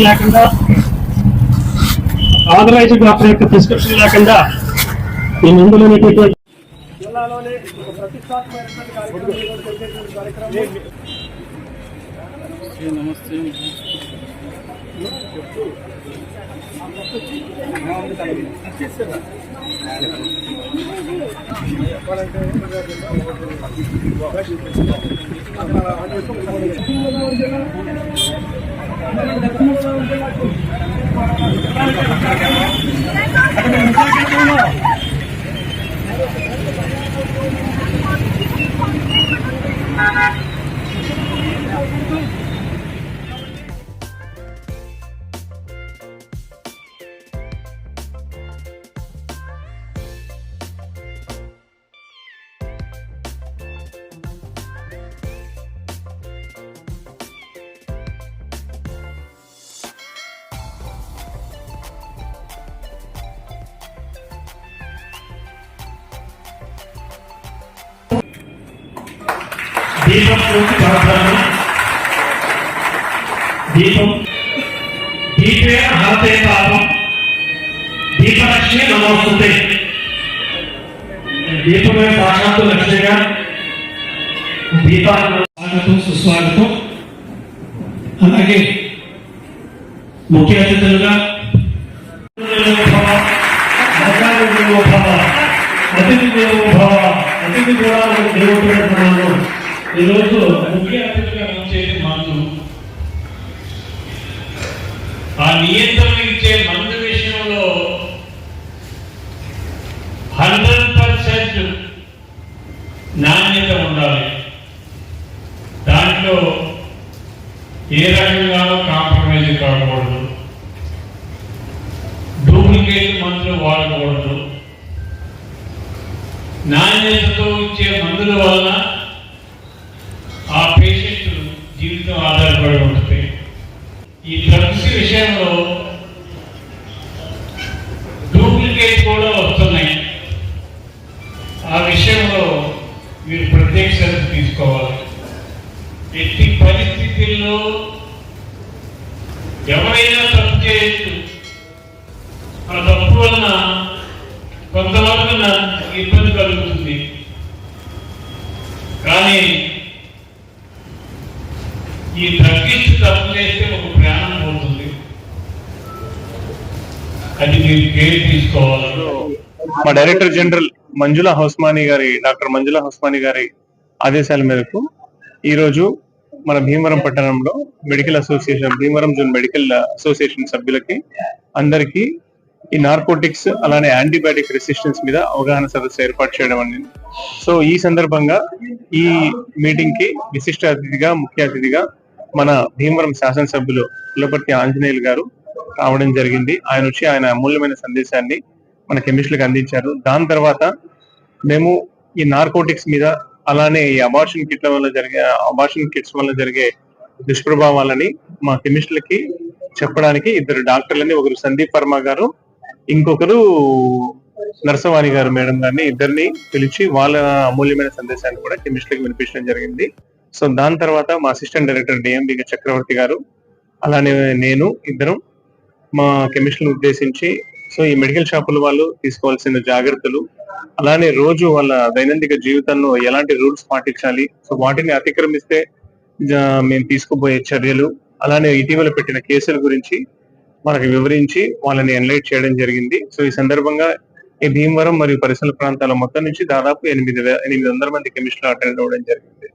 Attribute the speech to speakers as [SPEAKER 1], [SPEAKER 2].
[SPEAKER 1] లేకుండా authorised doctor యొక్క prescription లేకుండా ఈ మందులు అనేటటువంటి జిల్లాలోనే ఒక ప్రతిష్టాత్మకమైనటువంటి కార్యక్రమం.
[SPEAKER 2] నమస్తే.
[SPEAKER 1] దీపం దీపం దీపే హరతే పాపం దీపలక్ష్మి నమోస్తుతే. దీపమే సాక్షాత్తు లక్ష్మిగా దీపాలను స్వాగతం సుస్వాగతం. అలాగే ముఖ్య అతిథులుగా అతిథి కూడా దేవుడు ఈరోజు ముఖ్య అతిథిగా చేసే మందు ఆ నియంత్రణ ఇచ్చే మందు విషయంలో 100% నాణ్యత ఉండాలి. దాంట్లో ఏ రకంగా కాంప్రమైజ్ కాకూడదు, డూప్లికేట్ మందులు వాడకూడదు. నాణ్యతతో ఇచ్చే మందుల వలన ఆ పేషెంట్ జీవితం ఆధారపడి ఉంటుంది. ఈ డ్రగ్స్ విషయంలో డూప్లికేట్ కూడా వస్తున్నాయి. ఆ విషయంలో మీరు ప్రత్యేక శ్రద్ధ తీసుకోవాలి. ఎట్టి పరిస్థితుల్లో ఎవరైనా తప్పు చేయొచ్చు. ఆ తప్పు వలన కొంతవరకు ఇబ్బంది కలుగుతుంది. కానీ ఈ డ్రగ్గిస్ట్ తప్పు చేస్తే ఒక ప్రాణం పోతుంది. అది మీరు కేర్ తీసుకోవాలి.
[SPEAKER 3] మా డైరెక్టర్ జనరల్ డాక్టర్ మంజులా హుస్మాని గారి ఆదేశాల మేరకు ఈరోజు మన భీమవరం పట్టణంలో medical association, Bhimavaram zone medical association సభ్యులకి అందరికీ ఈ నార్కోటిక్స్ అలానే యాంటీబయాటిక్ రెసిస్టెన్స్ మీద అవగాహన సదస్సు ఏర్పాటు చేయడం అనేది. సో ఈ సందర్భంగా ఈ మీటింగ్ కి విశిష్ట అతిథిగా, ముఖ్య అతిథిగా మన భీమవరం శాసనసభ్యులు పుల్లపర్తి ఆంజనేయులు గారు రావడం జరిగింది. ఆయన వచ్చి ఆయన అమూల్యమైన సందేశాన్ని మన కెమిస్టులకు అందించారు. దాని తర్వాత మేము ఈ నార్కోటిక్స్ మీద అలానే ఈ అబార్షన్ కిట్స్ వల్ల జరిగే దుష్ప్రభావాలని మా కెమిస్టులకి చెప్పడానికి ఇద్దరు డాక్టర్లని, ఒకరు సందీప్ వర్మ గారు, ఇంకొకరు నరసవాణి గారు మేడం గారిని ఇద్దరిని పిలిచి వాళ్ళ అమూల్యమైన సందేశాన్ని కూడా కెమిస్టులకు వినిపించడం జరిగింది. సో దాని తర్వాత మా అసిస్టెంట్ డైరెక్టర్ డిఎంబి చక్రవర్తి గారు అలానే నేను ఇద్దరం మా కెమిస్టులను ఉద్దేశించి సో ఈ మెడికల్ షాపుల వాళ్ళు తీసుకోవాల్సిన జాగ్రత్తలు, అలానే రోజు వాళ్ళ దైనందిక జీవితంలో ఎలాంటి రూల్స్ పాటించాలి, సో వాటిని అతిక్రమిస్తే మేము తీసుకుపోయే చర్యలు, అలానే ఇటీవల పెట్టిన కేసుల గురించి మనకు వివరించి వాళ్ళని ఎన్లైట్ చేయడం జరిగింది. సో ఈ సందర్భంగా ఈ భీమవరం మరియు పరిసర ప్రాంతాల మొత్తం నుంచి దాదాపు 800 మంది కెమిస్టులు అటెండ్ అవ్వడం జరిగింది.